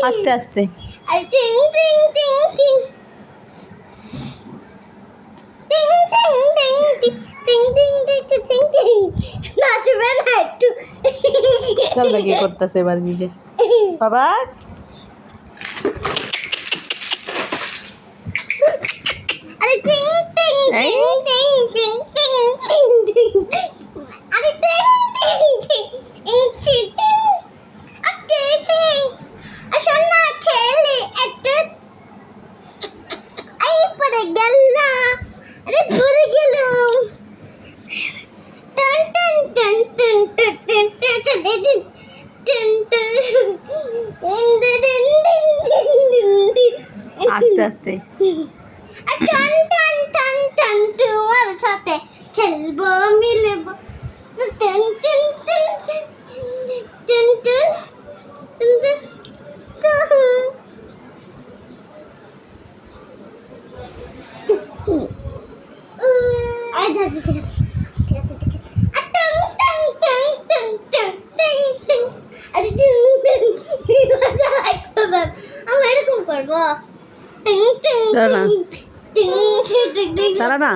আস্তে আস্তে আর টিং টিং টিং টিং টিং টিং টিং টিং টিং টিং টিং টিং নাচবে না একটু চল না কি করতেছে এবার নিজে বাবা আরে টিং টিং টিং টিং টিং টিং টিং আরে টিং টিং টিং টিং টিং আরে টিং আসল না খেলে একটা আই পড়ে গেল না আরে পড়ে গেল টান টান টান টান টান টান টান টান টান টান আস্তে আস্তে টান টান টান টান তোমার সাথে খেলবো মিলবো টান টান টান টান টান আমি এরকম করবো দাঁড়া না